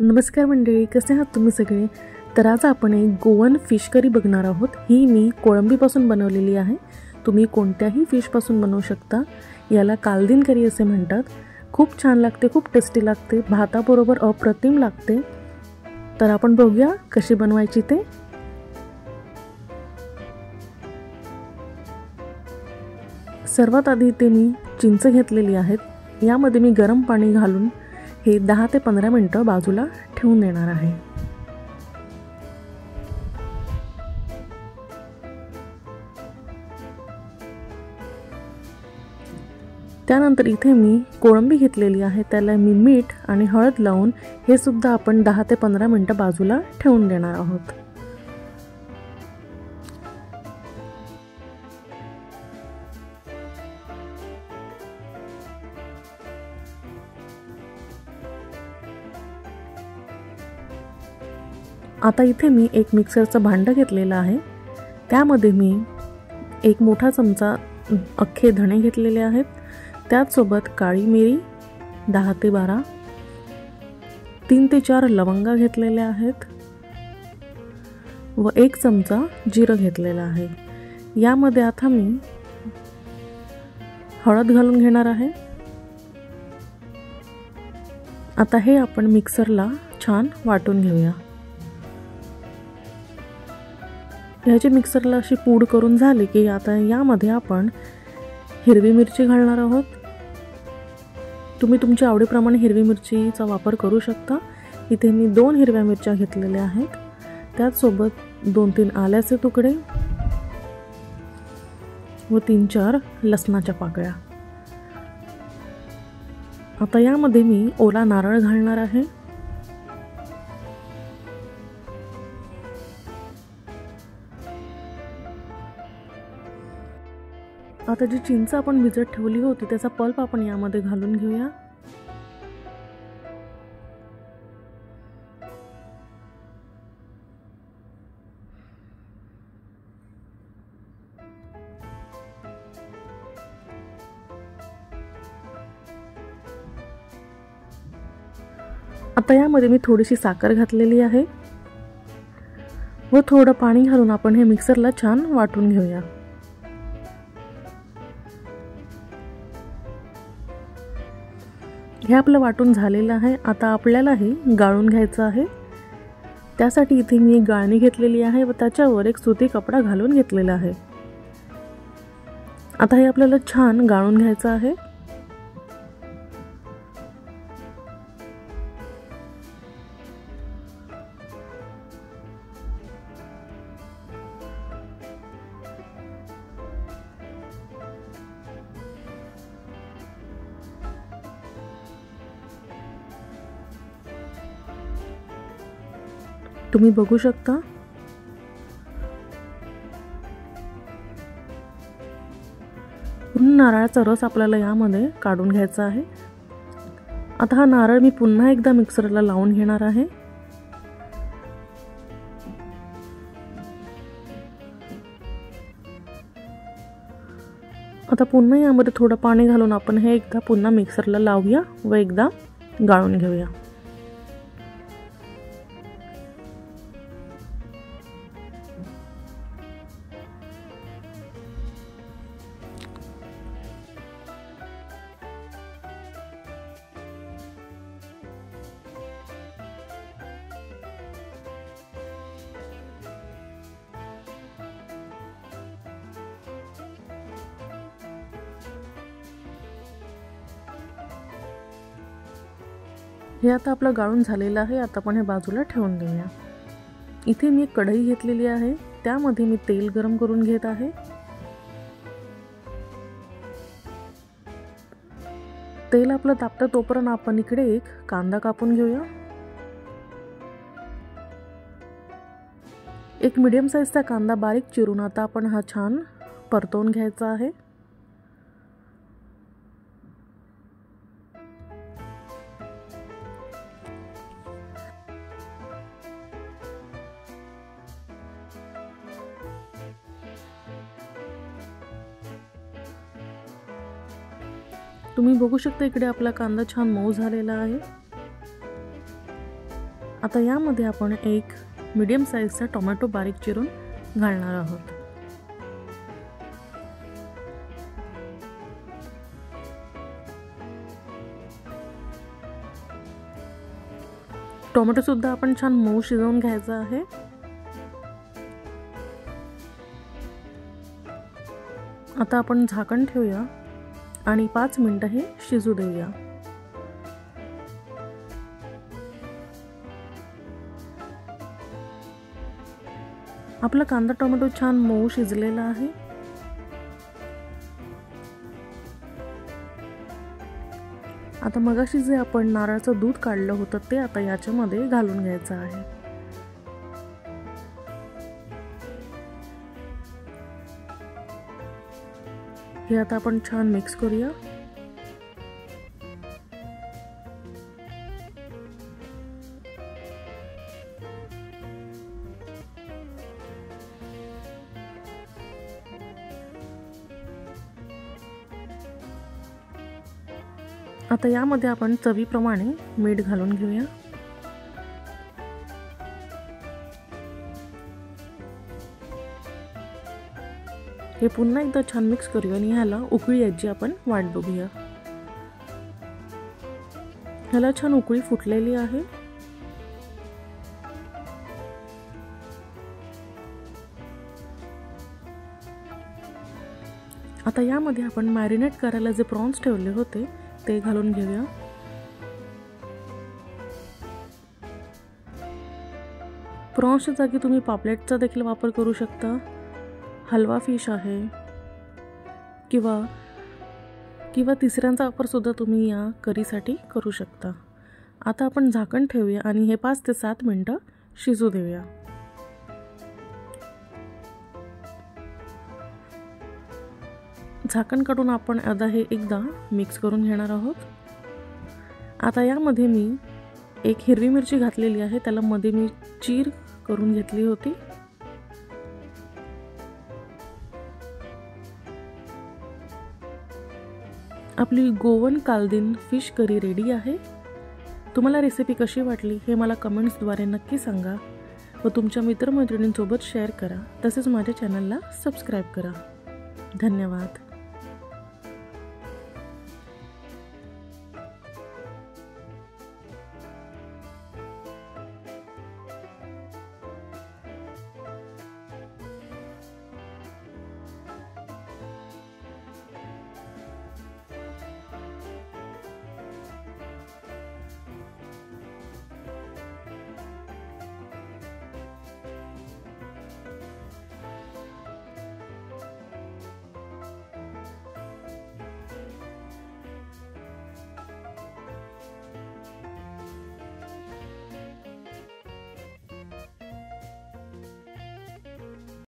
नमस्कार मंडळी, कसे आहात तुम्ही सगळे? तर आज आपण एक गोवन फिश करी बघणार आहोत। ही मी कोळंबीपासून बनवलेली आहे। तुम्ही कोणत्याही फिशपासून बनवू शकता। याला कालदीन करी असे म्हणतात। खूप छान लागते, खूप टेस्टी लागते, भाताबरोबर अप्रतिम लागते। तर आपण बघूया कशी बनवायची ते। सर्वात आधी इथे मी चिंच घेतलेली आहेत। यामध्ये मी गरम पाणी घालून हे 10 ते 15 मिनिटं बाजूला ठेवून देणार आहे। त्यानंतर इथे मी कोळंबी घेतलेली आहे। त्याला मी मीठ आणि हळद लावून हे सुद्धा आपण 10 ते 15 मिनिटं बाजूला ठेवून देणार आहोत। आता इथे मी एक मिक्सरचं भांडं घेतलेलं आहे। त्यामध्ये मी एक मोठा चमचा अख्खे धणे घेतलेले आहेत। त्याचसोबत काळी मिरी 10 ते 12, 3 ते 4 लवंगा घेतलेल्या आहेत व 1 चमचा जिरं घेतलेलं आहे। यामध्ये आता मी हळद घालून घेणार आहे। आता हे आपण मिक्सरला छान वाटून घेऊया। ह्याची मिक्सरला अशी पूड करून झाली की आता यामध्ये आपण हिरवी मिरची घालणार आहोत। तुम्ही तुमच्या आवडीप्रमाणे हिरवी मिरचीचा वापर करू शकता। इथे मी 2 हिरव्या मिरच्या घेतलेल्या आहेत। त्याचसोबत 2-3 आल्याचे तुकडे व 3-4 लसणाच्या पाकळ्या। आता यामध्ये मी ओला नारळ घालणार आहे। आता जी चिंच आपण भिजत ठेवली होती त्याचा पल्प आपण यामध्ये घालून घेऊया। आता यामध्ये मी थोडीशी साखर घातलेली आहे व थोडं पाणी घालून आपण हे मिक्सरला छान वाटून घेऊया। हे आपलं वाटून झालेलं आहे। आता आपल्याला हे गाळून घ्यायचं आहे। त्यासाठी इथे मी एक गाळणी घेतलेली आहे व त्याच्यावर एक सुती कपडा घालून घेतलेला आहे। आता हे आपल्याला छान गाळून घ्यायचं आहे। तुम्ही बघू शकता पूर्ण नारळाचा रस आपल्याला यामध्ये काढून घ्यायचा आहे। आता हा नारळ मी पुन्हा एकदा मिक्सरला लावून घेणार आहे। आता पुन्हा यामध्ये थोडं पाणी घालून आपण हे एकदा पुन्हा मिक्सरला लावूया व एकदा गाळून घेऊया। हे आता आपलं गाळून झालेलं आहे। आता आपण हे बाजूला ठेवून देऊया। इथे मी एक कढई घेतलेली आहे। त्यामध्ये मी तेल गरम करून घेत आहे। तेल आपलं तापतं तोपर्यंत आपण इकडे एक कांदा कापून घेऊया। एक मीडियम साईजचा कांदा बारीक चिरून आता आपण हा छान परतवून घ्यायचा आहे। तुम्ही बघू शकता इकडे आपला कांदा छान मऊ झालेला आहे। आता यामध्ये आपण एक मीडियम साईजचा टोमॅटो बारीक चिरून घालणार आहोत। टोमॅटो सुद्धा आपण छान मऊ शिजवून घ्यायचा आहे। आता आपण झाकण ठेवूया आणि 5 मिनिटं हे शिजू देऊया। आपला कांदा टोमॅटो छान मऊ शिजलेला आहे। आता मगाशी जे आपण नारळाचं दूध काढलं होतं ते आता याच्यामध्ये घालून घ्यायचं आहे। हे आता आपण छान मिक्स करूया। आता यामध्ये आपण चवीप्रमाणे मीठ घालून घेऊया। हे पुन्हा एकदा छान मिक्स करूया आणि ह्याला उकळी यायची आपण वाट बघूया। ह्याला छान उकळी फुटलेली आहे। आता यामध्ये आपण मॅरिनेट करायला जे प्रॉन्स ठेवले होते ते घालून घेऊया। प्रॉन्सच्या जागी तुम्ही पापलेटचा देखील वापर करू शकता, हलवा फिश आहे किंवा तिसऱ्यांचा वापर सुद्धा तुम्ही या करीसाठी करू शकता। आता आपण झाकण ठेवूया आणि हे 5 ते 7 मिनिटं शिजू देऊया। झाकण काढून आपण आता हे एकदा मिक्स करून घेणार आहोत। आता यामध्ये मी एक हिरवी मिरची घातलेली आहे, त्याला मध्ये मी चीर करून घेतली होती। आपली गोवन कालदीन फिश करी रेडी आहे। तुम्हाला रेसिपी कशी वाटली हे मला कमेंट्सद्वारे नक्की सांगा व तुमच्या मित्रमैत्रिणींसोबत शेअर करा। तसेच माझ्या चॅनलला सबस्क्राईब करा। धन्यवाद।